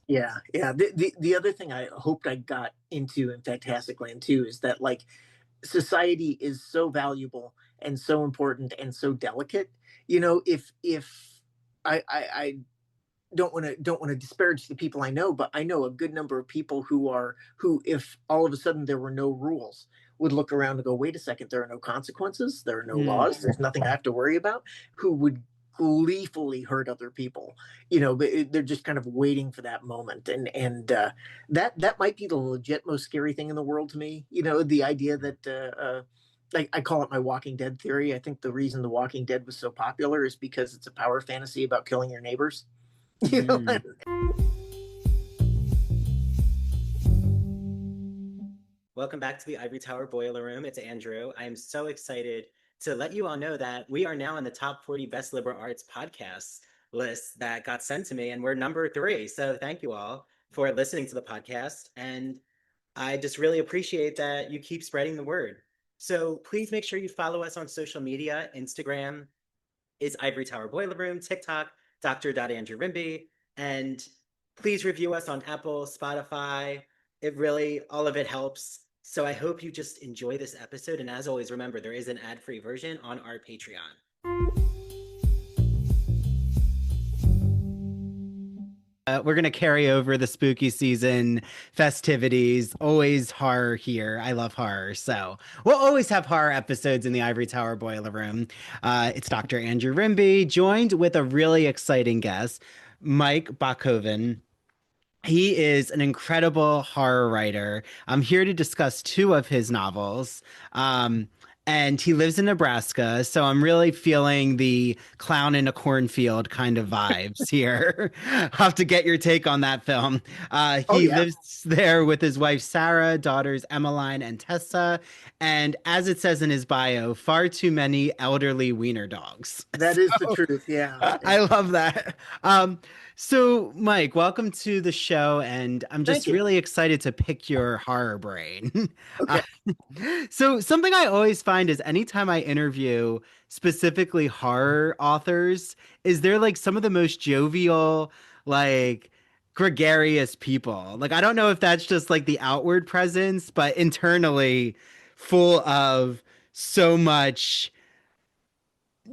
Yeah, yeah. The other thing I hoped I got into in FantasticLand too is that like society is so valuable and so important and so delicate. If I don't want to disparage the people I know, but I know a good number of people who, if all of a sudden there were no rules, would look around and go, "Wait a second, there are no consequences, there are no Mm. laws, there's nothing I have to worry about." Who would gleefully hurt other people, but they're just kind of waiting for that moment, and that might be the legit most scary thing in the world to me. The idea that. I call it my Walking Dead theory. I think the reason The Walking Dead was so popular is because it's a power fantasy about killing your neighbors. You know, Mm. Welcome back to the Ivory Tower Boiler Room. It's Andrew. I am so excited to let you all know that we are now in the top 40 best liberal arts podcasts list that got sent to me, and we're number 3. So thank you all for listening to the podcast. And I just really appreciate that you keep spreading the word. So please make sure you follow us on social media. Instagram is Ivory Tower Boiler Room, TikTok, Dr. Rimby, and please review us on Apple, Spotify. It really, all of it helps. So I hope you just enjoy this episode. And as always, remember, there is an ad-free version on our Patreon. We're going to carry over the spooky season festivities. Always horror here. I love horror. So we'll always have horror episodes in the Ivory Tower Boiler Room. It's Dr. Andrew Rimby, joined with a really exciting guest, Mike Bockoven. He is an incredible horror writer. I'm here to discuss 2 of his novels. And he lives in Nebraska, so I'm really feeling the clown in a cornfield kind of vibes here. I'll have to get your take on that film. oh He yeah, lives there with his wife Sarah, daughters Emmeline and Tessa, and as it says in his bio, far too many elderly wiener dogs. that is the truth. Yeah, I love that. So, Mike, welcome to the show, and I'm thank just you. really excited to pick your horror brain. Uh, Okay. so, something I always find is anytime I interview specifically horror authors, is they're like some of the most jovial, like gregarious people. Like, I don't know if that's just like the outward presence, but internally full of so much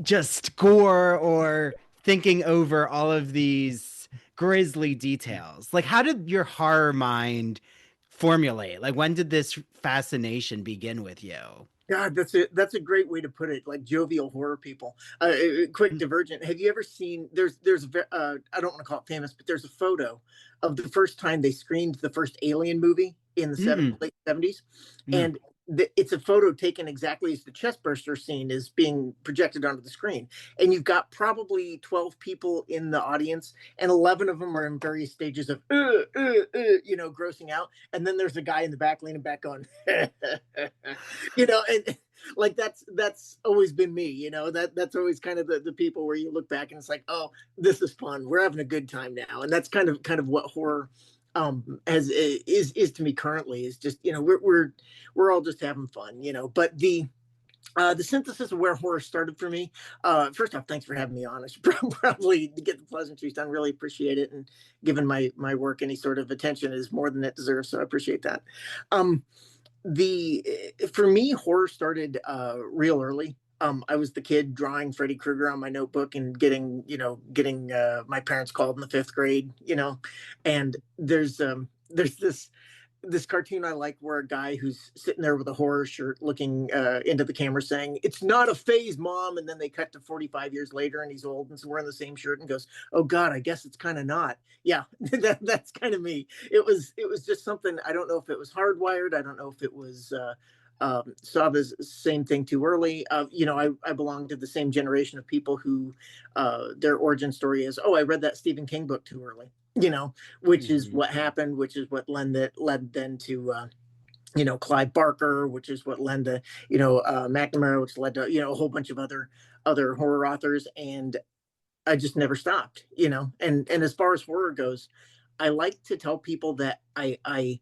just gore or thinking over all of these grisly details. Like, how did your horror mind formulate? Like, when did this fascination begin with you? God, that's a great way to put it. Like jovial horror people. Quick divergent. Have you ever seen? I don't want to call it famous, but there's a photo of the first time they screened the first Alien movie in the Mm-mm, late '70s, no. and it's a photo taken exactly as the chestburster scene is being projected onto the screen, and you've got probably 12 people in the audience, and 11 of them are in various stages of grossing out, and then there's a guy in the back leaning back on. And like that's always been me. That's always kind of the people where you look back and it's like, oh, this is fun, we're having a good time now. And that's kind of what horror as is to me currently, is just we're all just having fun. But the synthesis of where horror started for me. First off, thanks for having me on. I should probably get the pleasantries done. Really appreciate it, and given my work, any sort of attention is more than it deserves. So I appreciate that. Um, the For me, horror started real early. I was the kid drawing Freddy Krueger on my notebook and getting my parents called in the 5th grade. And there's this cartoon I like where a guy who's sitting there with a horror shirt looking into the camera saying, "It's not a phase, Mom." And then they cut to 45 years later and he's old and wearing the same shirt and goes, "Oh God, I guess it's kind of not." Yeah, that's kind of me. It was just something. I don't know if it was hardwired. I don't know if it was saw the same thing too early. I belong to the same generation of people who their origin story is, "Oh, I read that Stephen King book too early." Which is Mhm. what happened, which is what led then to Clive Barker, which is what led to McNamara, which led to a whole bunch of other horror authors. And I just never stopped. And as far as horror goes, I like to tell people that I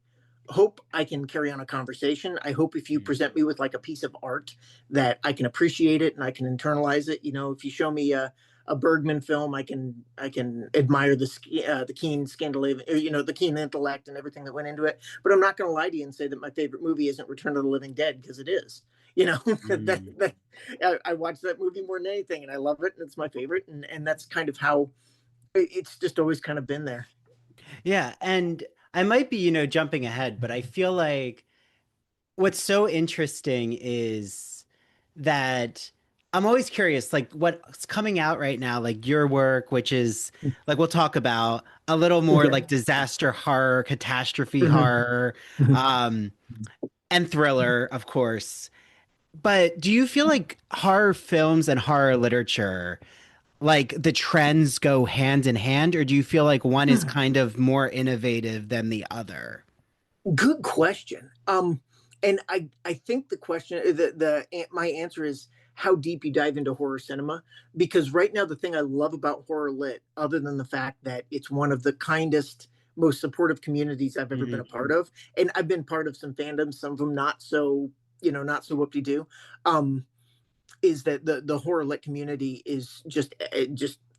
hope I can carry on a conversation. I hope if you Mhm. present me with like a piece of art that I can appreciate it and I can internalize it. If you show me a Bergman film, I can admire the keen Scandinavian, the keen intellect and everything that went into it. But I'm not going to lie to you and say that my favorite movie isn't Return of the Living Dead, because it is. Mm. That I watch that movie more than anything, and I love it, and it's my favorite, and that's kind of how it's just always kind of been there. Yeah, and I might be, jumping ahead, but I feel like what's so interesting is that I'm always curious, like what's coming out right now, like your work, which is like we'll talk about a little more Okay. like disaster horror, catastrophe Mhm. horror, Mhm. um, and thriller, of course. But do you feel like horror films and horror literature, like the trends go hand in hand, or do you feel like one is kind of more innovative than the other? Good question. And I think the question, my answer is how deep you dive into horror cinema. Because right now, the thing I love about horror lit, other than the fact that it's one of the kindest, most supportive communities I've ever been a Mhm. part of, and I've been part of some fandoms, some of them not so, not so whoop de doo. Um, is that the horror lit community is just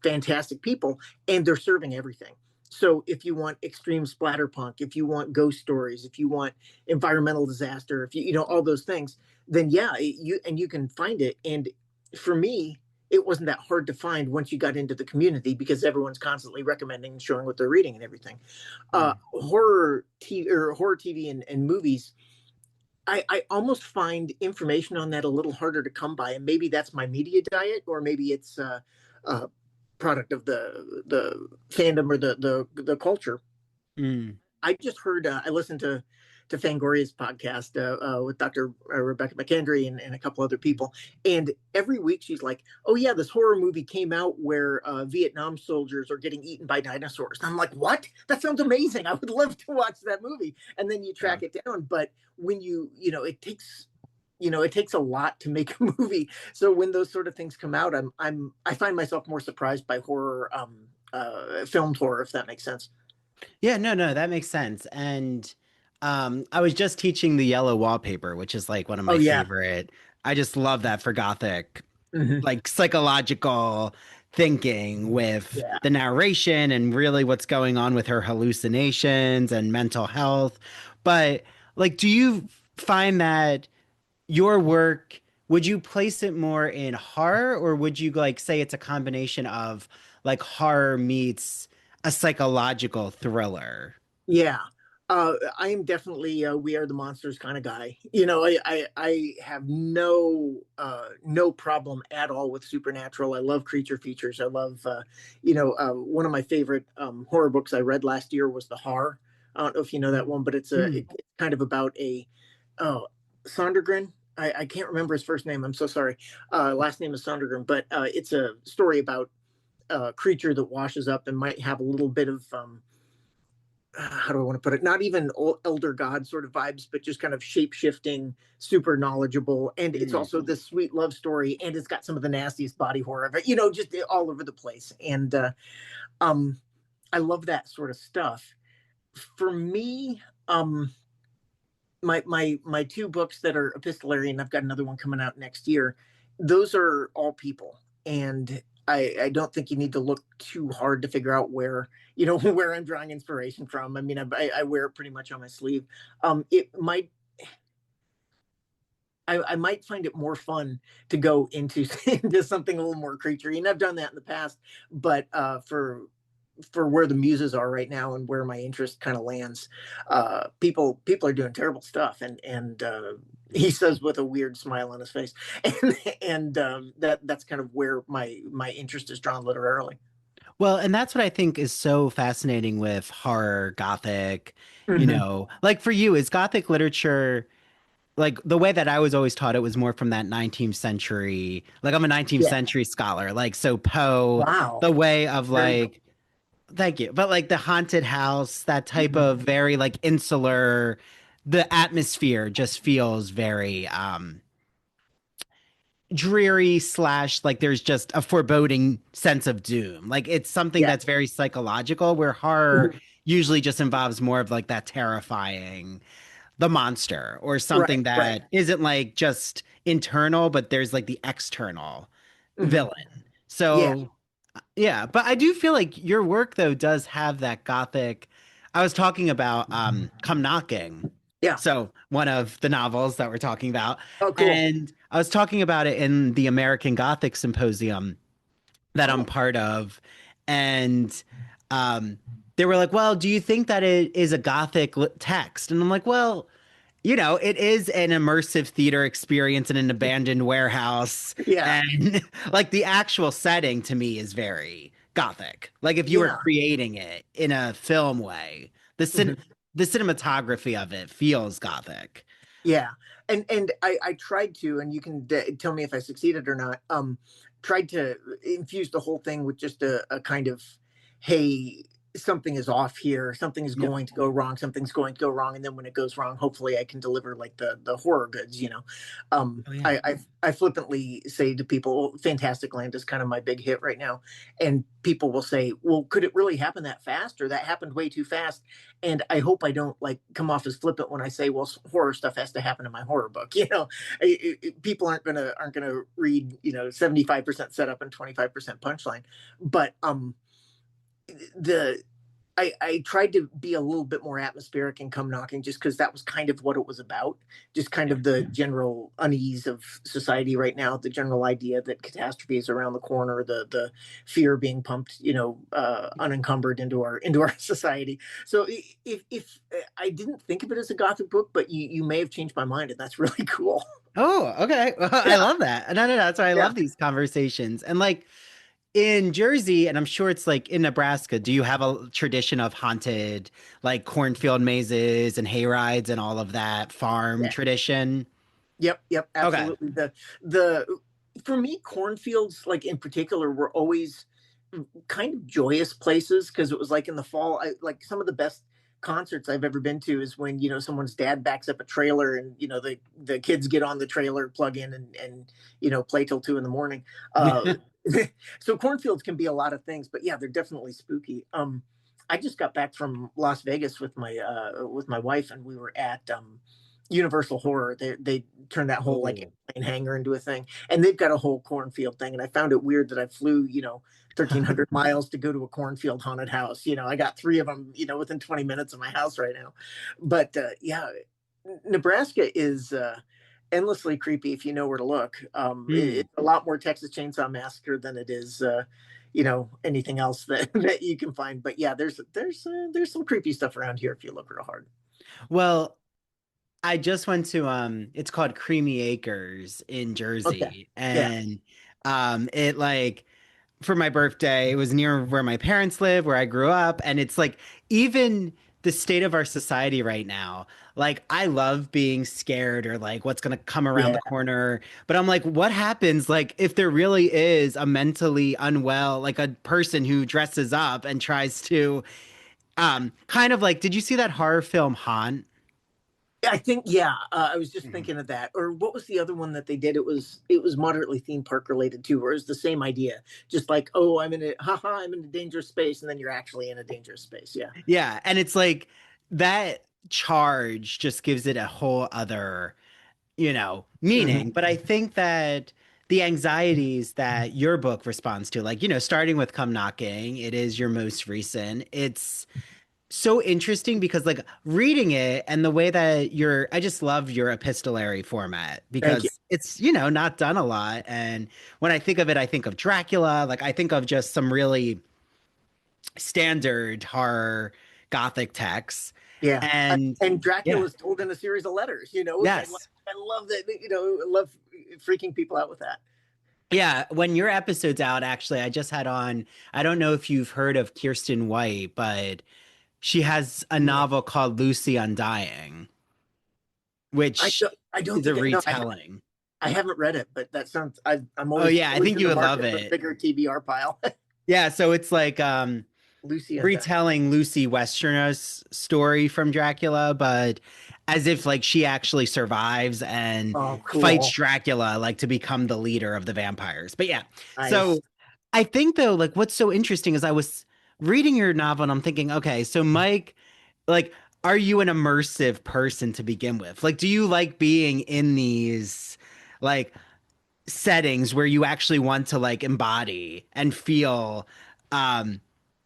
fantastic people, and they're serving everything. So if you want extreme splatterpunk, if you want ghost stories, if you want environmental disaster, if you know all those things, then yeah, you can find it. And for me, it wasn't that hard to find once you got into the community, because everyone's constantly recommending and showing what they're reading and everything. Mm. Horror TV and movies, I almost find information on that a little harder to come by, and maybe that's my media diet, or maybe it's a product of the fandom or the culture. Mm. I just heard I listened to Fangoria's podcast with Dr. Rebecca McKendry and a couple other people, and every week she's like, "Oh yeah, this horror movie came out where Vietnam soldiers are getting eaten by dinosaurs." And I'm like, "What? That sounds amazing! I would love to watch that movie." And then you Yeah. track it down, but when it takes a lot to make a movie. So when those sort of things come out, I find myself more surprised by horror, filmed horror, if that makes sense. Yeah, no, no, that makes sense. And I was just teaching the yellow wallpaper, which is like one of Oh my yeah. favorite. I just love that for Gothic, Hmm. like psychological thinking with Yeah. the narration and really what's going on with her hallucinations and mental health. But like, do you find that your work, would you place it more in horror, or would you like say it's a combination of like horror meets a psychological thriller? Yeah. I am definitely a We Are the Monsters kind of guy. I have no problem at all with supernatural. I love creature features. I love one of my favorite horror books I read last year was The Horror. I don't know if you know that one, but Mm. it's kind of about a oh Sondergren. I can't remember his first name. I'm so sorry. Last name is Sondergren, but it's a story about a creature that washes up and might have a little bit of how do I want to put it? Not even elder god sort of vibes, but just kind of shape shifting, super knowledgeable. And it's Mm. also this sweet love story, and it's got some of the nastiest body horror of it, just all over the place. And um, I love that sort of stuff. For me, my two books that are epistolary, and I've got another one coming out next year. Those are all people, and I don't think you need to look too hard to figure out where where I'm drawing inspiration from. I mean, I wear it pretty much on my sleeve. It might I might find it more fun to go into into something a little more creaturey, and I've done that in the past. But for where the muses are right now and where my interest kind of lands, people are doing terrible stuff, and he says with a weird smile on his face, and that's kind of where my interest is drawn literally. Well, and that's what I think is so fascinating with horror, Gothic, Hmm. like for you, is Gothic literature like the way that I was always taught it was more from that 19th century. Like I'm a 19th Yeah. century scholar. Like so Poe, Wow. the way of Very cool. like thank you. But like the haunted house, that type Mhm. of very like insular, the atmosphere just feels very dreary slash like there's just a foreboding sense of doom. Like it's something Yeah. that's very psychological, where horror Mhm. usually just involves more of like that terrifying the monster or Right. something Right. that isn't like just internal, but there's like the external Hmm. villain. Yeah. So Yeah, but I do feel like your work though does have that gothic. I was talking about Come Knocking. Yeah. So one of the novels that we're talking about. Oh, cool. And I was talking about it in the American Gothic Symposium that I'm Oh, part of. And um they were like, "Well, do you think that it is a gothic text?" And I'm like, "Well, it is an immersive theater experience in an abandoned warehouse. yeah. And like the actual setting to me is very gothic. Like if you were Yeah. creating it in a film way, the cin Mhm. the cinematography of it feels gothic. Yeah, and I tried to, and you can tell me if I succeeded or not. Tried to infuse the whole thing with just a kind of, hey, something is off here, something is Yep. going to go wrong, something's going to go wrong, and then when it goes wrong, hopefully I can deliver like the horror goods, you know. Oh yeah. I flippantly say to people, Fantastic Land is kind of my big hit right now, and people will say, well, could it really happen that fast, or that happened way too fast? And I hope I don't like come off as flippant when I say, well, horror stuff has to happen in my horror book. You know, people aren't gonna read 75% setup and 25% punchline, but the I tried to be a little bit more atmospheric and come knocking just because that was kind of what it was about. Just kind Yeah. of the general unease of society right now, the general idea that catastrophe is around the corner, the fear being pumped, unencumbered into our society. So if I didn't think of it as a gothic book, but you may have changed my mind, and that's really cool. Oh, okay. Well, I Yeah, love that. No, no, no. That's why I yeah. love these conversations. And like in Jersey, and I'm sure it's like in Nebraska, do you have a tradition of haunted like cornfield mazes and hay rides and all of that farm Yeah. tradition? Yep, yep, Okay. absolutely. The For me, cornfields, like in particular, were always kind of joyous places because it was like in the fall. I like some of the best concerts I've ever been to is when someone's dad backs up a trailer and the kids get on the trailer, plug in, and play till 2 in the morning. So cornfields can be a lot of things, but yeah, they're definitely spooky. I just got back from Las Vegas with my wife, and we were at Universal Horror. They turned that whole like Oh. airplane hangar into a thing, and they've got a whole cornfield thing. And I found it weird that I flew 1,300 miles to go to a cornfield haunted house. I got three of them within 20 minutes of my house right now. But yeah, Nebraska is endlessly creepy if you know where to look. Hmm. It's a lot more Texas Chainsaw Massacre than it is. Anything else that that you can find. But yeah, there's some creepy stuff around here if you look real hard. Well, I just went to it's called Creamy Acres in Okay. Jersey. Yeah. And it like for my birthday. It was near where my parents live, where I grew up. And it's like, even the state of our society right now, like, I love being scared or like what's going to come around Yeah. the corner. But I'm like, what happens, like, if there really is a mentally unwell, like a person who dresses up and tries to, kind of like, did you see that horror film Haunt? I think yeah. I was just Mhm. thinking of that. Or what was the other one that they did? It was moderately theme park related too, where it was the same idea. Just like, oh, I'm in a dangerous space, and then you're actually in a dangerous space. Yeah. Yeah. And it's like that charge just gives it a whole other meaning. Hmm. But I think that the anxieties that your book responds to, like, starting with Come Knocking, it is your most recent. It's so interesting because, like, reading it and the way that I just love your epistolary format Thank you. because it's, not done a lot. And when I think of it, I think of Dracula, like, I think of just some really standard horror gothic texts. Yeah. And And yeah, Dracula's told in a series of letters, which I love. yes. I love that. I love freaking people out with that. Yeah, when your episode's out, actually, I just had on, I don't know if you've heard of Kirsten White, but she has a No, novel called Lucy Undying, which I don't is a think no, retelling. I haven't read it, but that sounds. I'm Oh always yeah, I always think in you the would love market for a it. bigger TBR pile. Yeah, so it's like Lucy and Di. retelling Lucy Westenra's story from Dracula, but as if like she actually survives and Oh, fights cool. Dracula like to become the leader of the vampires. But yeah, Nice. so I think though, like what's so interesting is I was reading your novel and I'm thinking, okay, so Mike, like, are you an immersive person to begin with? Like, do you like being in these like settings where you actually want to like embody and feel um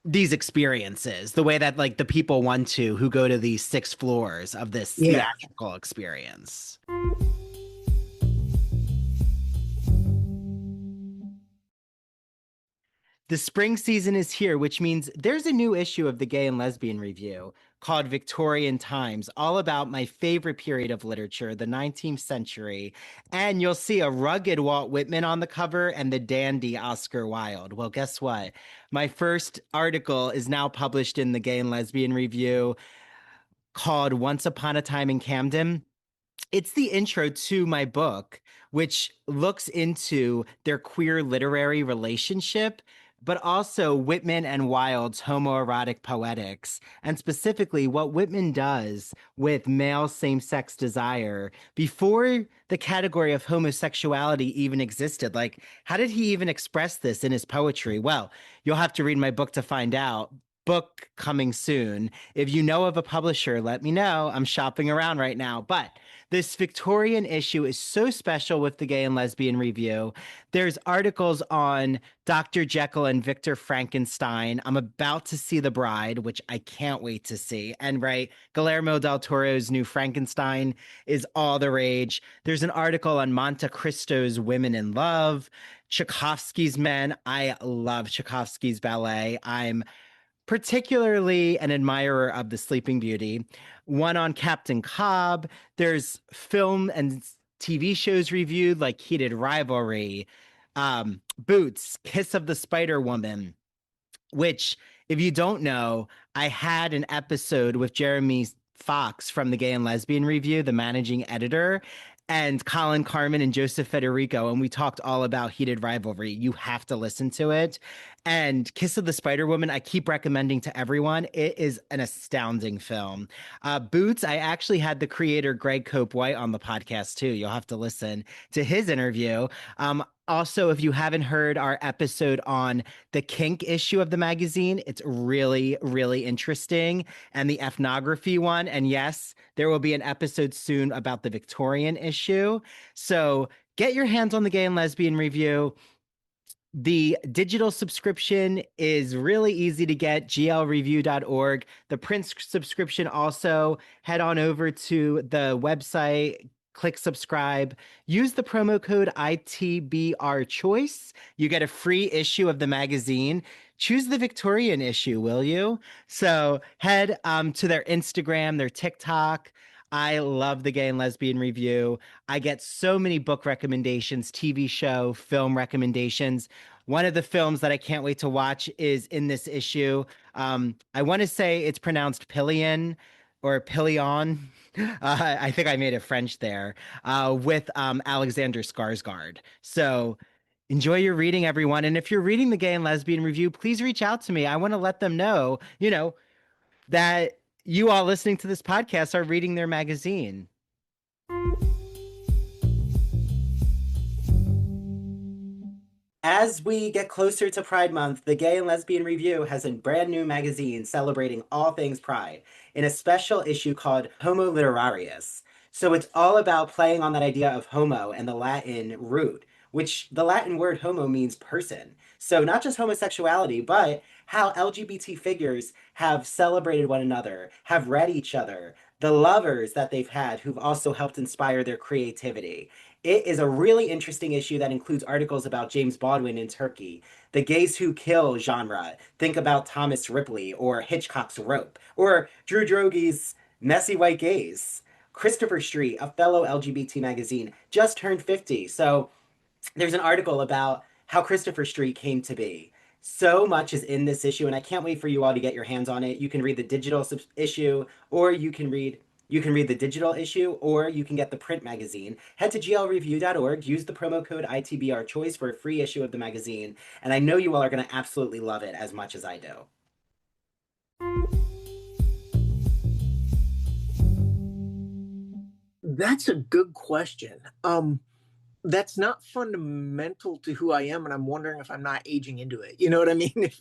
these experiences the way that like the people want to who go to these six floors of this Yeah. theatrical experience. The spring season is here, which means there's a new issue of the Gay and Lesbian Review called Victorian Times, all about my favorite period of literature, the 19th century. And you'll see a rugged Walt Whitman on the cover and the dandy Oscar Wilde. Well, guess what? My first article is now published in the Gay and Lesbian Review called Once Upon a Time in Camden. It's the intro to my book, which looks into their queer literary relationship, but also Whitman and Wilde's homoerotic poetics, and specifically what Whitman does with male same sex desire before the category of homosexuality even existed. Like, how did he even express this in his poetry? Well, you'll have to read my book to find out. Book coming soon. If you know of a publisher, let me know. I'm shopping around right now. But this Victorian issue is so special with the Gay and Lesbian Review. There's articles on Dr. Jekyll and Victor Frankenstein. I'm about to see The Bride, which I can't wait to see. And right, Guillermo del Toro's new Frankenstein is all the rage. There's an article on Monte Cristo's Women in Love, Tchaikovsky's Men. I love Tchaikovsky's ballet. I'm particularly an admirer of The Sleeping Beauty, one on Captain Cobb. There's film and TV shows reviewed like Heated Rivalry, Boots, Kiss of the Spider Woman, which, if you don't know, I had an episode with Jeremy Fox from the Gay and Lesbian Review, the managing editor, and Colin Carmen and Joseph Federico, and we talked all about Heated Rivalry. You have to listen to it. And Kiss of the Spider Woman, I keep recommending to everyone. It is an astounding film. Boots, I actually had the creator Greg Cope White on the podcast too. You'll have to listen to his interview. Also, if you haven't heard our episode on the kink issue of the magazine, it's really, really interesting. And the ethnography one. And yes, there will be an episode soon about the Victorian issue. So get your hands on the Gay and Lesbian Review. The digital subscription is really easy to get, glreview.org. The print subscription also, head on over to the website, click subscribe, use the promo code ITBR choice. You get a free issue of the magazine. Choose the Victorian issue, will you? So head to their Instagram, their TikTok. I love the Gay and Lesbian Review. I get so many book recommendations, TV show, film recommendations. One of the films that I can't wait to watch is in this issue. I want to say it's pronounced Pillion or Pillion. I think I made it French there, with Alexander Skarsgård. So enjoy your reading, everyone. And if you're reading the Gay and Lesbian Review, please reach out to me. I want to let them know, that you all listening to this podcast are reading their magazine. As we get closer to Pride Month, the Gay and Lesbian Review has a brand new magazine celebrating all things Pride in a special issue called Homo Literarius. So it's all about playing on that idea of homo and the Latin root, which the Latin word homo means person. So not just homosexuality, but how LGBT figures have celebrated one another, have read each other, the lovers that they've had who've also helped inspire their creativity. It is a really interesting issue that includes articles about James Baldwin in Turkey, the gays who kill genre. Think about Thomas Ripley or Hitchcock's Rope, or Drew Droge's Messy White Gays. Christopher Street, a fellow LGBT magazine, just turned 50. So there's an article about how Christopher Street came to be. So much is in this issue, and I can't wait for you all to get your hands on it. You can read the digital issue, or you can read the digital issue, or you can get the print magazine. Head to glreview.org, use the promo code ITBR choice for a free issue of the magazine, and I know you all are going to absolutely love it as much as I do. That's a good question. That's not fundamental to who I am, and I'm wondering if I'm not aging into it. You know what I mean? If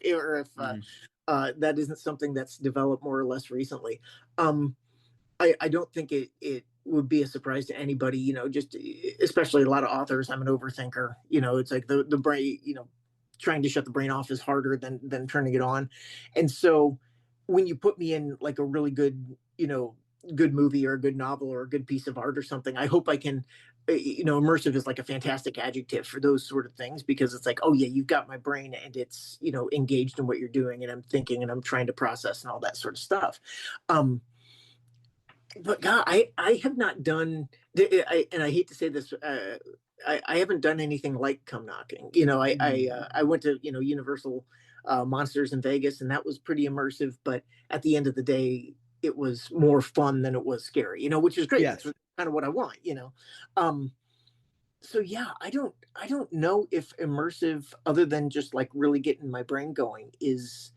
that isn't something that's developed more or less recently. I don't think it would be a surprise to anybody, just especially a lot of authors. I'm an overthinker. It's like the brain, trying to shut the brain off is harder than turning it on. And so when you put me in like a really good, good movie or a good novel or a good piece of art or something, I hope I can, immersive is like a fantastic adjective for those sort of things, because it's like, oh yeah, you've got my brain and it's, engaged in what you're doing and I'm thinking and I'm trying to process and all that sort of stuff. But God, I have not done, and I hate to say this, I haven't done anything like Come Knocking. I went to Universal Monsters in Vegas, and that was pretty immersive. But at the end of the day, it was more fun than it was scary. Which is great. Yes. That's kind of what I want. So yeah, I don't know if immersive, other than just like really getting my brain going, is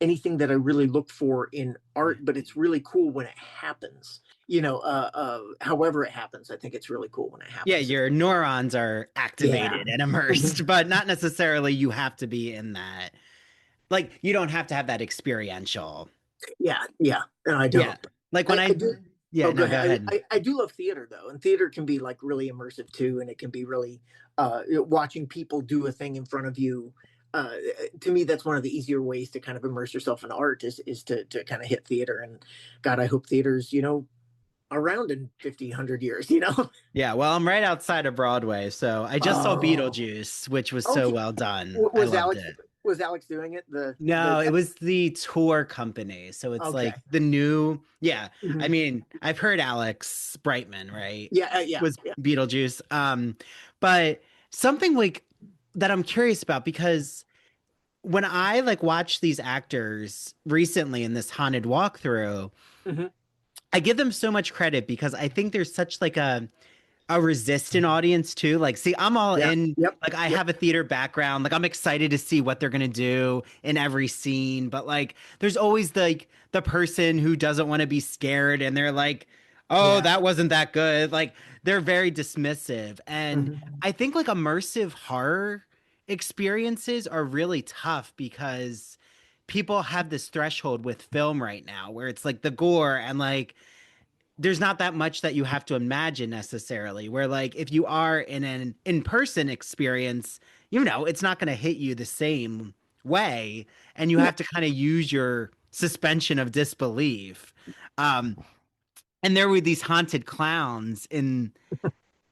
anything that I really look for in art, but it's really cool when it happens. However it happens, I think it's really cool when it happens. Yeah, your neurons are activated and immersed, but not necessarily you have to be in that. Like, you don't have to have that experiential. Yeah, and I don't. Yeah. Like when I do. Yeah, Oh, no, go ahead. I do love theater though, and theater can be like really immersive too, and it can be really watching people do a thing in front of you. To me, that's one of the easier ways to kind of immerse yourself in art is to kind of hit theater. And God, I hope theaters, around in 50, 100 years, Yeah, well, I'm right outside of Broadway, so I just saw Beetlejuice, which was so well done. I loved it. Was Alex doing it? No, it was the tour company. So it's Okay. like the new, yeah. Mhm. I mean, I've heard Alex Brightman, right? Yeah. Was Beetlejuice. But something like that I'm curious about, because when I like watch these actors recently in this haunted walkthrough, Mhm. I give them so much credit because I think there's such like a resistant audience too. Like, see, I'm all Yeah. in. Yep. Like, I have a theater background. Like, I'm excited to see what they're gonna do in every scene. But like, there's always like the person who doesn't want to be scared, and they're like, "Oh, Yeah. that wasn't that good." Like, they're very dismissive. And Mhm. I think like immersive horror experiences are really tough because people have this threshold with film right now where it's like the gore and like there's not that much that you have to imagine necessarily, where like if you are in an in-person experience, it's not going to hit you the same way, and you Yeah. have to kind of use your suspension of disbelief. um and there were these haunted clowns in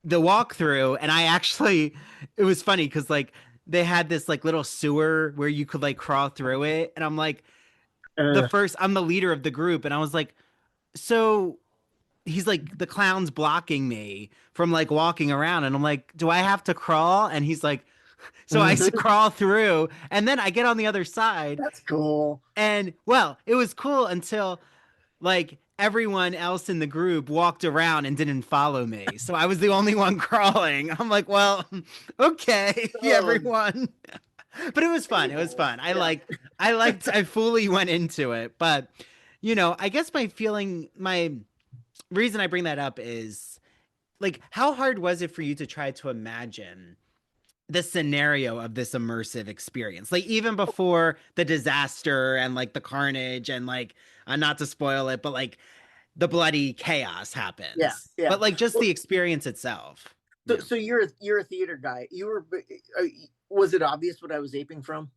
the walkthrough, and I actually, it was funny because like they had this like little sewer where you could like crawl through it, and I'm like, Uh, I'm the leader of the group, and I was like, so he's like, the clown's blocking me from like walking around, and I'm like, do I have to crawl? And he's like, so I mhm. crawl through, and then I get on the other side. That's cool. And well, it was cool until like everyone else in the group walked around and didn't follow me, so I was the only one crawling. I'm like, well, okay, Oh, everyone. But it was fun. It was fun. yeah. I fully went into it. But I guess my reason I bring that up is like, how hard was it for you to try to imagine the scenario of this immersive experience? Like, even before the disaster and like the carnage and like, not to spoil it, but like the bloody chaos Yeah. happens, Yeah. but like just Well, the experience itself. so, Yeah. so you're a theater guy. Was it obvious what I was aping from?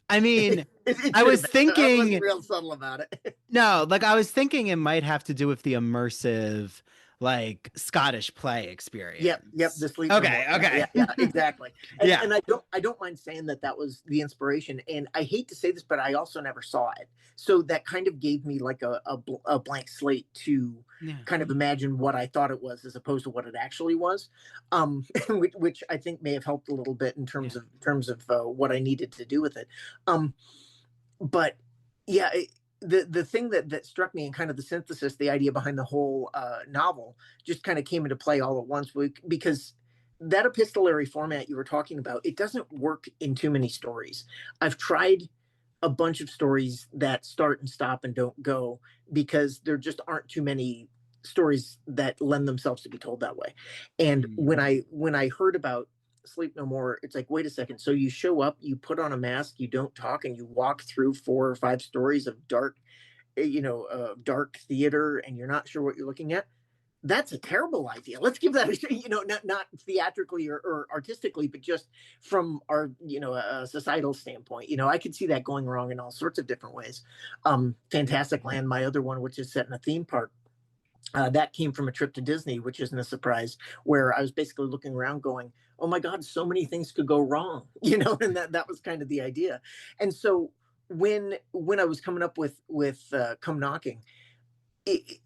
I mean, It I should have was been. I wasn't thinking, real subtle about it. no, like I was thinking it might have to do with the immersive, like Scottish play Yep. experience. The sleep no more. Okay, Yeah, okay. exactly. And Yeah. and I don't mind saying that was the inspiration. And I hate to say this, but I also never saw it, so that kind of gave me like a blank slate to Yeah. kind of imagine what I thought it was as opposed to what it actually was, which I think may have helped a little bit in Yeah. terms of what I needed to do with it. Um, but yeah, the thing that struck me and kind of the synthesis, the idea behind the whole novel, just kind of came into play all at once, because that epistolary format you were talking about, it doesn't work in too many stories. I've tried a bunch of stories that start and stop and don't go, because there just aren't too many stories that lend themselves to be told that way. And Mm. when I heard about Sleep No More, it's like, wait a second. So you show up, you put on a mask, you don't talk, and you walk through 4 or 5 stories of dark, dark theater, and you're not sure what you're looking at. that's a terrible idea. Let's give that a, not theatrically or artistically, but just from our, societal standpoint. I could see that going wrong in all sorts of different ways. Fantastic Land, my other one, which is set in a theme park, that came from a trip to Disney, which isn't a surprise, where I was basically looking around going, oh my God, so many things could go wrong, and that was kind of the idea. And so when I was coming up with Come Knocking, it,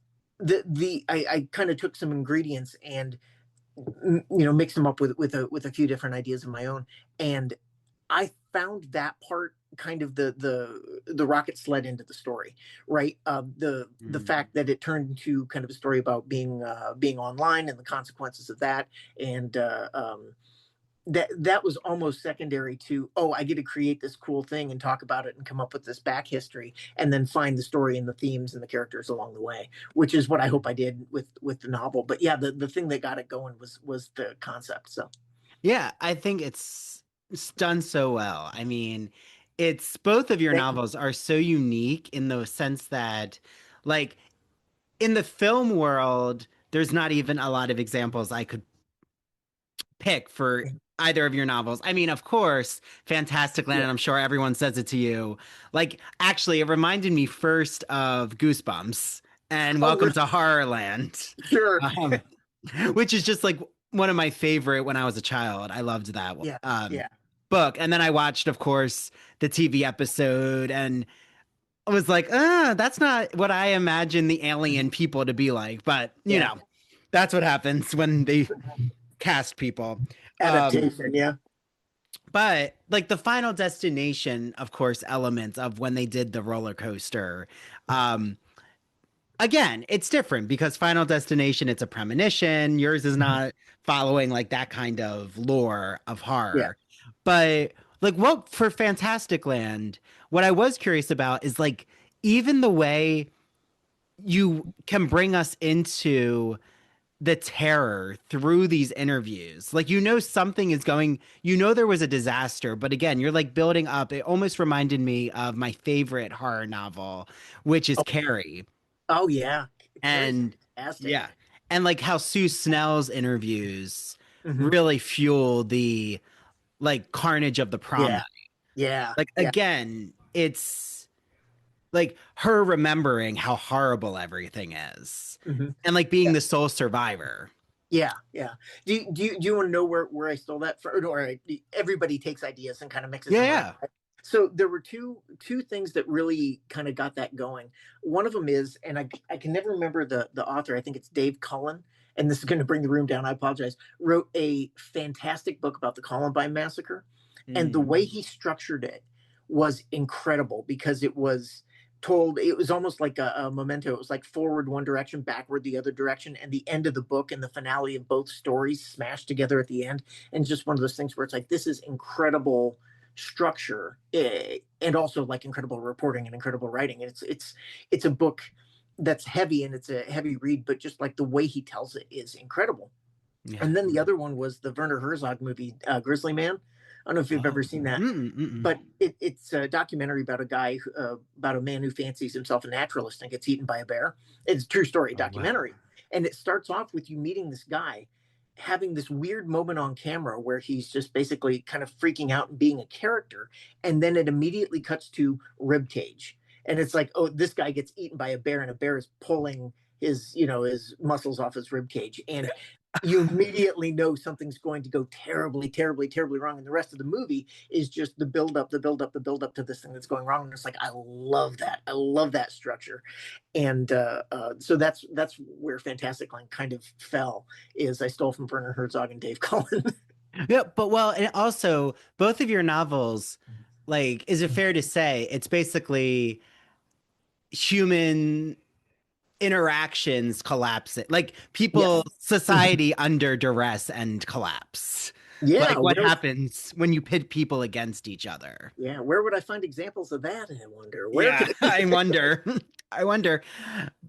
I kind of took some ingredients and mixed them up with a few different ideas of my own, and I found that part kind of the rocket sled into the story, right? The fact that it turned into kind of a story about being online and the consequences of that, and that was almost secondary to, oh, I get to create this cool thing and talk about it and come up with this back history and then find the story and the themes and the characters along the way, which is what I hope I did with the novel. But yeah, the thing that got it going was the concept. So yeah, I think it's done so well. I mean, it's both of your novels are so unique in the sense that, like, in the film world, there's not even a lot of examples I could pick for either of your novels. I mean, of course, FantasticLand, and I'm sure everyone says it to you. Like, actually, it reminded me first of Goosebumps and Welcome to Horrorland. Sure. Which is just like one of my favorite when I was a child. I loved that book. And then I watched, of course, the TV episode and I was like, that's not what I imagine the alien people to be like. But, you know, that's what happens when they cast people. Adaptation, But like the Final Destination, of course, elements of when they did the roller coaster. Again, it's different because Final Destination, it's a premonition. Yours is not following like that kind of lore of horror. Yeah. But like what for FantasticLand, what I was curious about is like even the way you can bring us into the terror through these interviews. Like, something is going, there was a disaster, but again, you're like building up. It almost reminded me of my favorite horror novel, which is Carrie. Oh yeah. And yeah. And like how Sue Snell's interviews really fuel the like carnage of the prom night. Yeah. Like again, it's like her remembering how horrible everything is and like being the sole survivor. Yeah. Do you want to know where I stole that from? Or everybody takes ideas and kind of mixes them up, right? So there were two things that really kind of got that going. One of them is, and I can never remember the author. I think it's Dave Cullen, and this is going to bring the room down. I apologize. Wrote a fantastic book about the Columbine massacre, and the way he structured it was incredible because it was almost like a memento. It was like forward one direction, backward the other direction, and the end of the book and the finale of both stories smashed together at the end. And just one of those things where it's like, this is incredible structure and also like incredible reporting and incredible writing. And it's a book that's heavy and it's a heavy read, but just like the way he tells it is incredible. And then the other one was the Werner Herzog movie, Grizzly Man. I don't know if you've ever seen that, but it's a documentary about about a man who fancies himself a naturalist and gets eaten by a bear. It's a true story documentary. Wow. And it starts off with you meeting this guy having this weird moment on camera where he's just basically kind of freaking out and being a character. And then it immediately cuts to rib cage. And it's like, oh, this guy gets eaten by a bear and a bear is pulling his muscles off his rib cage. And you immediately know something's going to go terribly, terribly, terribly wrong. And the rest of the movie is just the build up to this thing that's going wrong. And it's like, I love that. I love that structure. And so that's where FantasticLand kind of fell, is I stole from Werner Herzog and Dave Cullen. Yeah, but well, and also both of your novels, like, is it fair to say it's basically human interactions collapsing, like people, society under duress and collapse? Like what happens when you pit people against each other? Yeah, where would I find examples of that? I wonder. I wonder.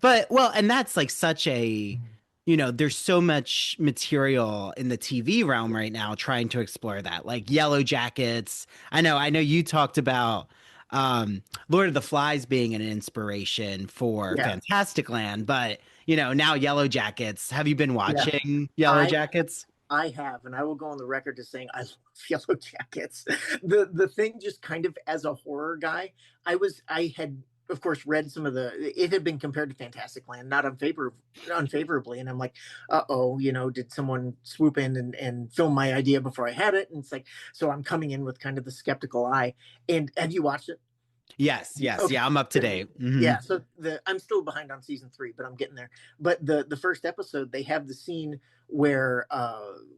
But well, and that's like such a, there's so much material in the TV realm right now trying to explore that, like Yellow Jackets. I know you talked about Lord of the Flies being an inspiration for Yeah, FantasticLand, but now Yellow Jackets. Have you been yeah. watching Yellow I Jackets? I have, and I will go on the record to saying I love Yellow Jackets. The thing, just kind of as a horror guy, I had of course read some of the. It had been compared to Fantastic Land, not unfavorably, and I'm like, oh, did someone swoop in and film my idea before I had it? And it's like, so I'm coming in with kind of the skeptical eye. And have you watched it? Yes, yes, Okay. yeah, I'm up to date. Yeah, so I'm still behind on season 3, but I'm getting there. But the first episode, they have the scene where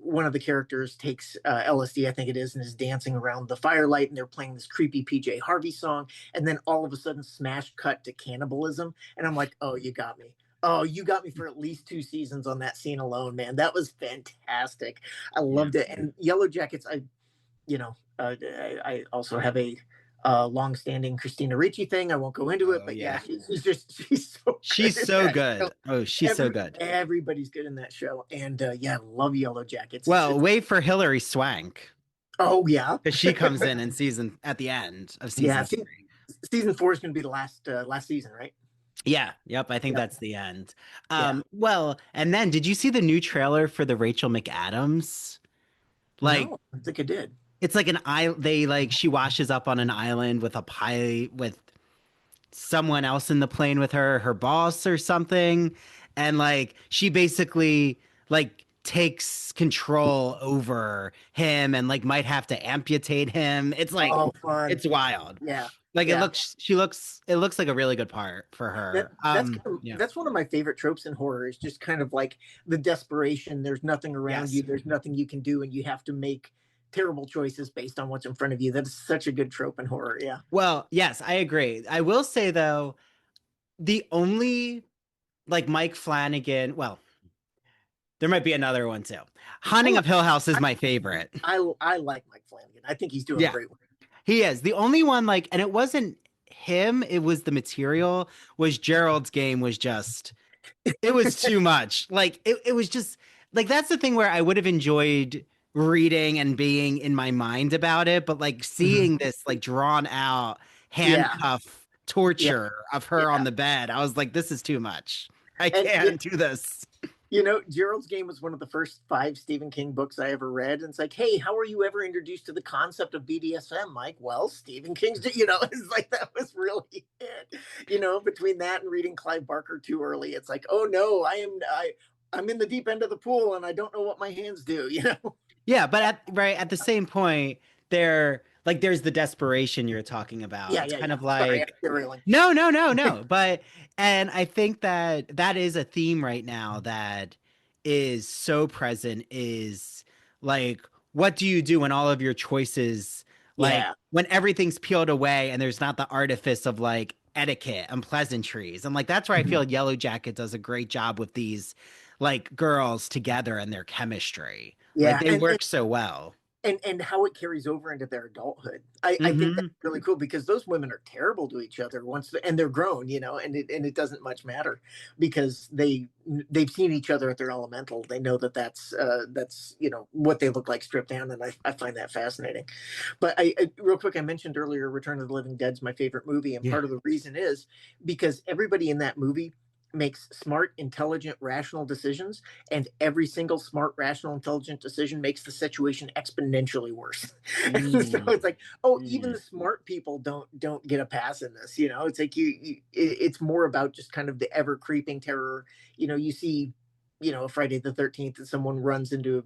one of the characters takes LSD, I think it is, and is dancing around the firelight, and they're playing this creepy PJ Harvey song, and then all of a sudden, smash cut to cannibalism, and I'm like, oh, you got me. Oh, you got me for at least 2 seasons on that scene alone, man. That was fantastic. I Yeah. loved it. And Yellow Jackets, I also have a long-standing Christina Ricci thing. I won't go into it, Oh but yeah. yeah, she's so good. She's In so that good. show. Oh, she's so good. Everybody's good in that show, and yeah, love Yellow Jackets. Well, wait for Hilary Swank Oh yeah, because she comes in at the end of yeah. season 3. Season 4 is going to be the last season, right? Yeah, yep, I think Yep. that's the end. Yeah. Well, and then did you see the new trailer for the Rachel McAdams? Like No, I think I did. it's like an island. They like she washes up on an island with a pilot with someone else in the plane with her boss or something, and like she basically like takes control over him and like might have to amputate him. It's like Oh, fun. it's wild. Yeah, Like yeah. it looks like a really good part for That her. Yeah. that's one of my favorite tropes in horror. Is just kind of like the desperation. There's nothing around Yes. you. There's nothing you can do, and you have to make terrible choices based on what's in front of you. That is such a good trope in horror. Yeah. Well, yes, I agree. I will say though, the only like Mike Flanagan, well, there might be another one too. Haunting Oh, of Hill House is I my favorite. I like Mike Flanagan. I think he's doing Yeah, great work. he is. The only one like, and it wasn't him, it was the material, was Gerald's Game was just it was too much. Like it was just like that's the thing where I would have enjoyed reading and being in my mind about it, but like Mhm. seeing this like drawn out Yeah, handcuff yeah, torture of her on yeah. the bed, I was like, this is too much. I And can't do this. Gerald's Game was one of the first 5 Stephen King books I ever read. And it's like, hey, how were you ever introduced to the concept of BDSM, Mike? Well, Stephen King's, it's like that was really it. Between that and reading Clive Barker too early, it's like, oh no, I'm in the deep end of the pool and I don't know what my hands do. Yeah, but at the same point, there's the desperation you're talking about. Yeah, It's yeah, kind yeah. of Sorry, like I'm derailing. no, no, no, no. And I think that is a theme right now that is so present is like, what do you do when all of your choices, like Yeah. when everything's peeled away and there's not the artifice of like etiquette and pleasantries. And like, that's where I Mhm. feel Yellow Jacket does a great job with these like girls together and their chemistry. Like Yeah. they work so well. And how it carries over into their adulthood. I think that's Hmm. really cool because those women are terrible to each other and they're grown, and it doesn't much matter because they've seen each other at their elemental. They know that's what they look like stripped down, and I find that fascinating. But real quick, I mentioned earlier, Return of the Living Dead's my favorite movie, and Yeah. part of the reason is because everybody in that movie makes smart, intelligent, rational decisions, and every single smart, rational, intelligent decision makes the situation exponentially worse. And so Mm. it's like, oh, even Mm. the smart people don't get a pass in this. It's like it's more about just kind of the ever creeping terror. You see. A Friday the 13th that someone runs into,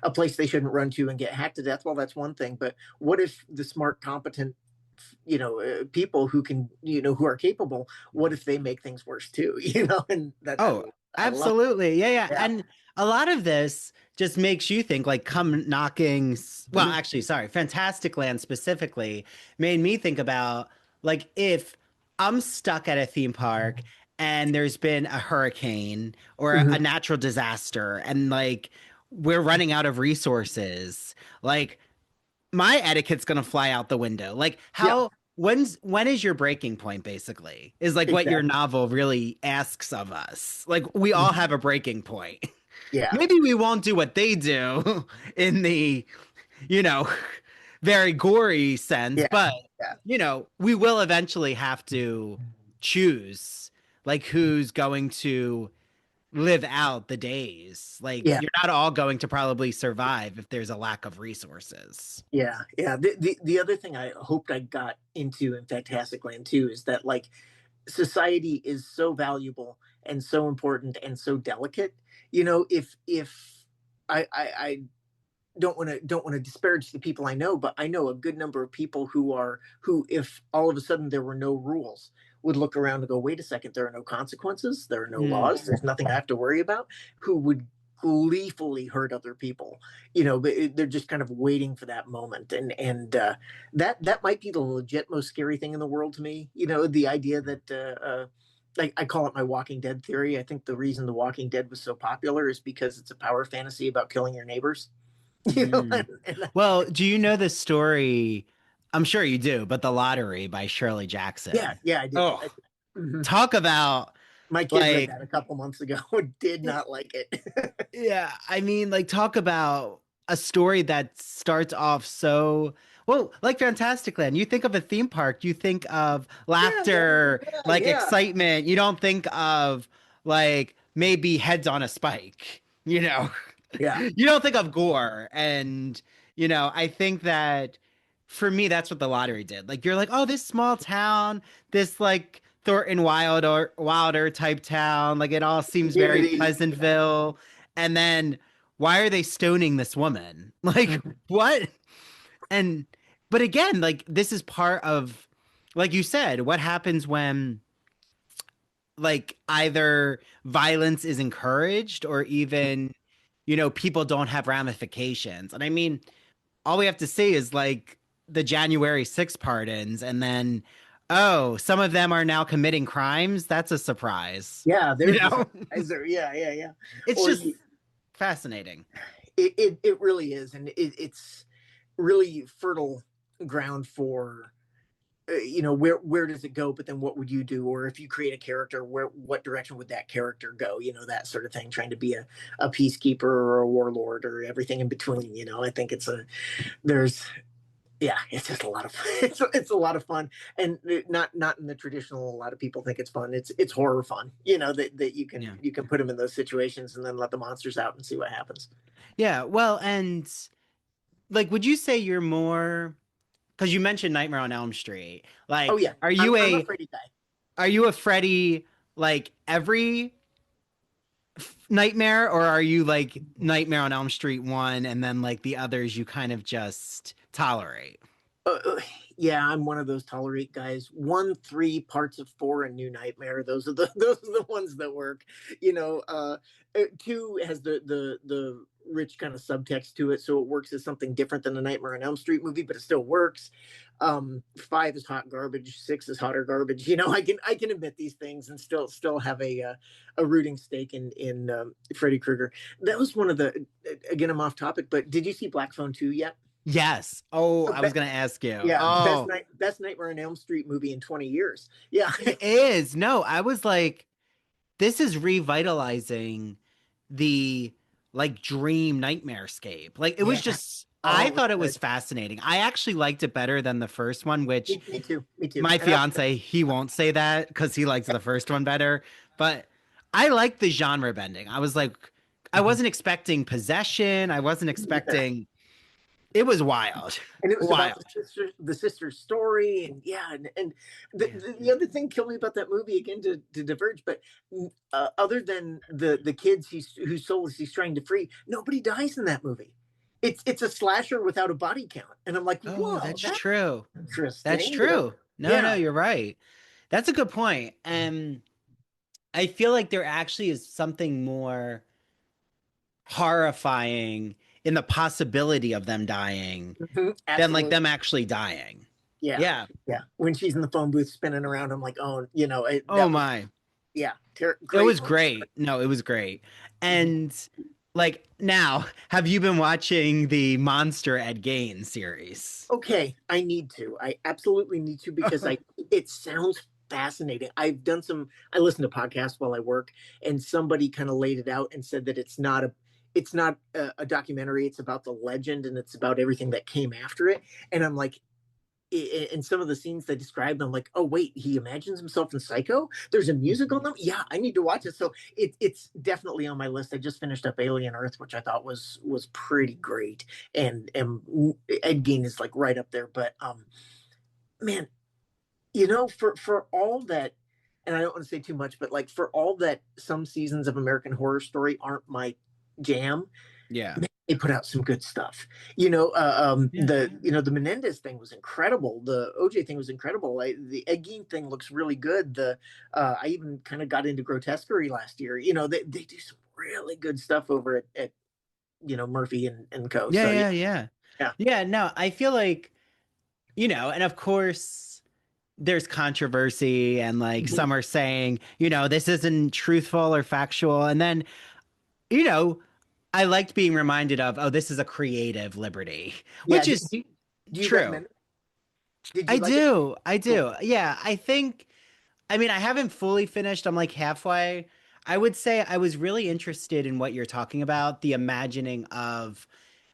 a place they shouldn't run to and get hacked to death. Well, that's one thing. But what if the smart, competent, people who can, who are capable, what if they make things worse too? And that Oh, I love. absolutely. Yeah, yeah. Yeah. And a lot of this just makes you think like come knocking. Well, Mhm. actually, sorry, Fantastic Land specifically made me think about like if I'm stuck at a theme park and there's been a hurricane or a Mhm. natural disaster and like we're running out of resources, like my etiquette's gonna fly out the window. Like Yeah, when is your breaking point basically? Is like what your exactly. novel really asks of us. Like we all Mhm. have a breaking point. Yeah. Maybe we won't do what they do in the, you know, very gory sense, Yeah. but you know, we will eventually have to choose like who's going to live out the days. Like Yeah. you're not all going to probably survive if there's a lack of resources. Yeah, yeah. The other thing I hoped I got into in Fantastic Land too is that like society is so valuable and so important and so delicate. You know, if I don't want to disparage the people I know, but I know a good number of people who, if all of a sudden there were no rules, would look around and go, "Wait a second, there are no consequences, there are no Mm. laws, there's nothing I have to worry about." Who would gleefully hurt other people, you know, but they're just kind of waiting for that moment, and that might be the legit most scary thing in the world to me. You know, the idea that. I call it my Walking Dead theory. I think the reason The Walking Dead was so popular is because it's a power fantasy about killing your neighbors. You know, Mm. Well, do you know the story? I'm sure you do, but The Lottery by Shirley Jackson. yeah, I do. Oh, talk about My kid read like, that a couple months ago. Did not like it. yeah, I mean, like, talk about a story that starts off so well, like Fantasticland. You think of a theme park, you think of laughter, like Yeah. excitement. You don't think of like maybe heads on a spike, you know? Yeah. You don't think of gore. And, you know, I think that for me, that's what The Lottery did. Like, you're like, oh, this small town, this like Thornton Wilder type town, like it all seems very Community. Pleasantville. And then why are they stoning this woman? Like, what? And, but again, like, this is part of, like you said, what happens when like either violence is encouraged or even, you know, people don't have ramifications. And I mean, all we have to say is like the January 6th pardons, and then, oh, some of them are now committing crimes. That's a surprise. Yeah, You there's the know, surprise. Yeah. it's Or just you, fascinating. it really is, and it's really fertile ground for you know, where does it go, but then what would you do, or if you create a character, what direction would that character go, you know, that sort of thing, trying to be a peacekeeper or a warlord or everything in between. You know, I think there's yeah, it's just a lot of it's a lot of fun, and not in the traditional. A lot of people think it's fun. It's horror fun. You know, that Yeah. you can put them in those situations and then let the monsters out and see what happens. Yeah. Well, and like, would you say you're more, because you mentioned Nightmare on Elm Street. Oh Like, yeah, I'm a Freddy guy. are you a Freddy like every nightmare, or are you like Nightmare on Elm Street 1 and then like the others you kind of just tolerate? Uh, yeah, I'm one of those tolerate guys. 1, 3 parts of 4 and New Nightmare. Those are the those are the ones that work. You know, 2 has the rich kind of subtext to it, so it works as something different than a Nightmare on Elm Street movie, but it still works. 5 is hot garbage. 6 is hotter garbage. You know, I can admit these things and still have a rooting stake in Freddy Krueger. That was one of the again. I'm off topic, but did you see Black Phone 2 yet? Yes. Oh, I was Be- gonna ask you. yeah, Oh, best Nightmare on Elm Street movie in 20 years. Yeah, it is. No, I was like, this is revitalizing the like dream nightmare scape. Like it was yeah. just, I Oh, thought it was good. fascinating. I actually liked it better than the first one, which Me too. Me too. my And I, fiance, he won't say that because he likes the first one better. But I like the genre bending. I was like, I Mhm. wasn't expecting possession. I wasn't Yeah. expecting, it was wild. And it was about Wild. the sister's story, and yeah, and Yeah. the other thing killed me about that movie again to diverge, but other than the kids whose souls he's trying to free, nobody dies in that movie. It's a slasher without a body count, and I'm like, Oh, whoa, that's that's true. That's interesting, you know? true. No, no, Yeah. you're right. That's a good point. And I feel like there actually is something more horrifying in the possibility of them dying than like Absolutely. them actually dying. Yeah. Yeah. Yeah. When she's in the phone booth spinning around, I'm like, oh, you know, Oh that was my. yeah, It great was moment. great. No, it was great. Mhm. And like now, have you been watching the Monster Ed Gain series? Okay, I need to. I absolutely need to because I it sounds fascinating. I listen to podcasts while I work, and somebody kind of laid it out and said that it's not a documentary, it's about the legend and it's about everything that came after it. And I'm like, in some of the scenes they described, I'm like, oh wait, he imagines himself in Psycho. There's a musical number. Yeah, I need to watch it. So it's definitely on my list. I just finished up Alien Earth, which I thought was pretty great, and Ed Gein is like right up there. But man, for all that, and I don't want to say too much, but like for all that, some seasons of American Horror Story aren't my jam. Yeah. Man, they put out some good stuff. The Menendez thing was incredible. The OJ thing was incredible. The Ed Gein thing looks really good. I even kind of got into Grotesquerie last year. They do some really good stuff over at Murphy and Co. Yeah. No, I feel like, and of course there's controversy and like some are saying, this isn't truthful or factual. And then, I liked being reminded of, oh, this is a creative liberty, which is true. I do. Cool. Yeah, I haven't fully finished. I'm like halfway. I would say I was really interested in what you're talking about, the imagining of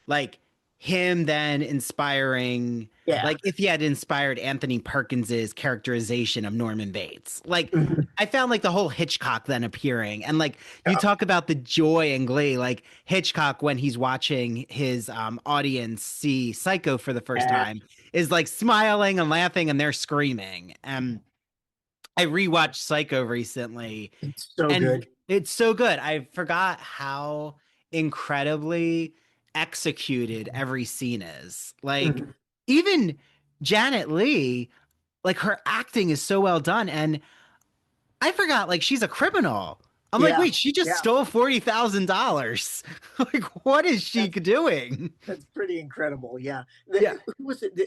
like him then inspiring, like if he had inspired Anthony Perkins's characterization of Norman Bates. Like I found like the whole Hitchcock then appearing, and like you talk about the joy and glee, like Hitchcock when he's watching his audience see Psycho for the first time is like smiling and laughing and they're screaming. I rewatched Psycho recently. It's so good. It's so good. I forgot how incredibly executed every scene is. Like even Janet Leigh, like her acting is so well done. And I forgot, like she's a criminal. I'm like, wait, she just stole $40,000. Like, what is she doing? That's pretty incredible. Yeah. Who was it?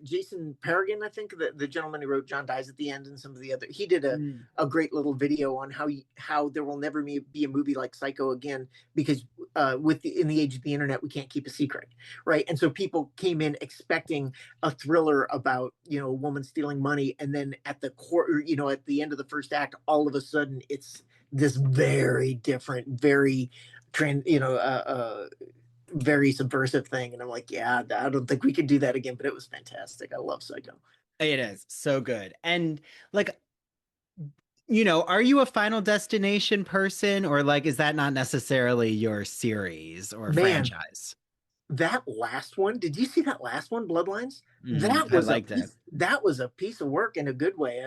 Jason Paragon, I think, the gentleman who wrote John Dies at the End and some of the other. He did a great little video on how there will never be a movie like Psycho again because in the age of the internet, we can't keep a secret, right? And so people came in expecting a thriller about a woman stealing money, and then at the at the end of the first act, all of a sudden it's this very different, very very subversive thing. And I'm like, I don't think we could do that again, but it was fantastic. I love Psycho. It is so good. And like, are you a Final Destination person, or like, is that not necessarily your series or franchise? That last one, did you see that last one, Bloodlines? That was a piece of work in a good way.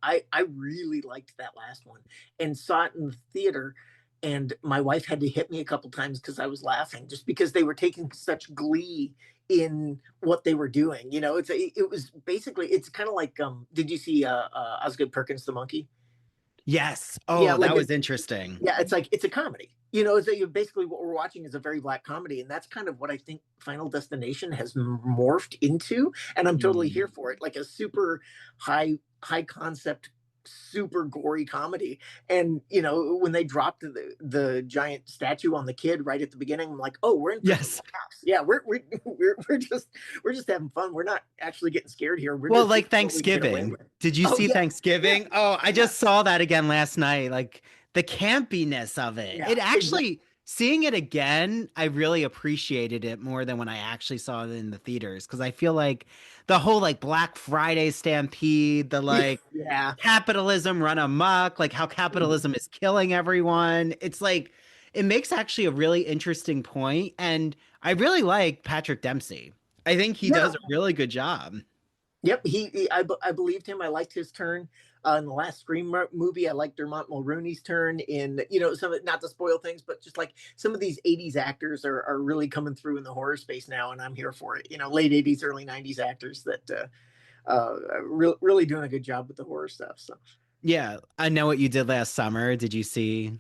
I really liked that last one and saw it in the theater. And my wife had to hit me a couple times because I was laughing, just because they were taking such glee in what they were doing. It was basically, it's kind of like, did you see Osgood Perkins the Monkey? Yes. Oh, that was interesting. Yeah, it's a comedy. It's basically what we're watching is a very black comedy, and that's kind of what I think Final Destination has morphed into, and I'm totally here for it. Like a super high concept, super gory comedy. And when they dropped the giant statue on the kid right at the beginning, I'm like, oh, we're in house. Yeah, we're just having fun. We're not actually getting scared here. We're like Thanksgiving. Did you see Thanksgiving? Yeah. Oh, I just saw that again last night. Like the campiness of it. Yeah, it actually seeing it again, I really appreciated it more than when I actually saw it in the theaters, because I feel like the whole like Black Friday stampede, the like capitalism run amok, like how capitalism is killing everyone. It's like it makes actually a really interesting point, and I really like Patrick Dempsey. I think he does a really good job. Yep, I believed him. I liked his turn in the last Scream movie. I liked Dermot Mulroney's turn in, some, not to spoil things, but just like some of these 80s actors are really coming through in the horror space now, and I'm here for it. Late 80s, early 90s actors that really doing a good job with the horror stuff. So yeah, I Know What You Did Last Summer. Did you see?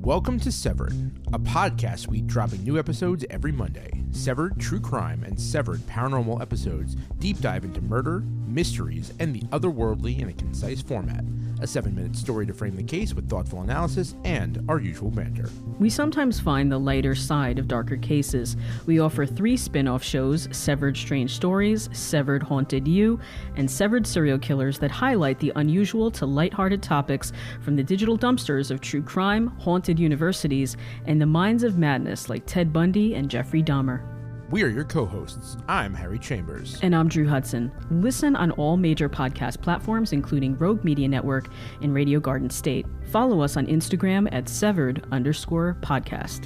Welcome to Severed, a podcast week dropping new episodes every Monday. Severed True Crime and Severed Paranormal episodes deep dive into murder, mysteries, and the otherworldly in a concise format, a 7-minute story to frame the case with thoughtful analysis, and our usual banter. We sometimes find the lighter side of darker cases. We offer 3 spin-off shows, Severed Strange Stories, Severed Haunted You, and Severed Serial Killers that highlight the unusual to lighthearted topics from the digital dumpsters of true crime, haunted universities, and the minds of madness like Ted Bundy and Jeffrey Dahmer. We are your co-hosts. I'm Harry Chambers. And I'm Drew Hudson. Listen on all major podcast platforms, including Rogue Media Network and Radio Garden State. Follow us on Instagram at @severed_podcast.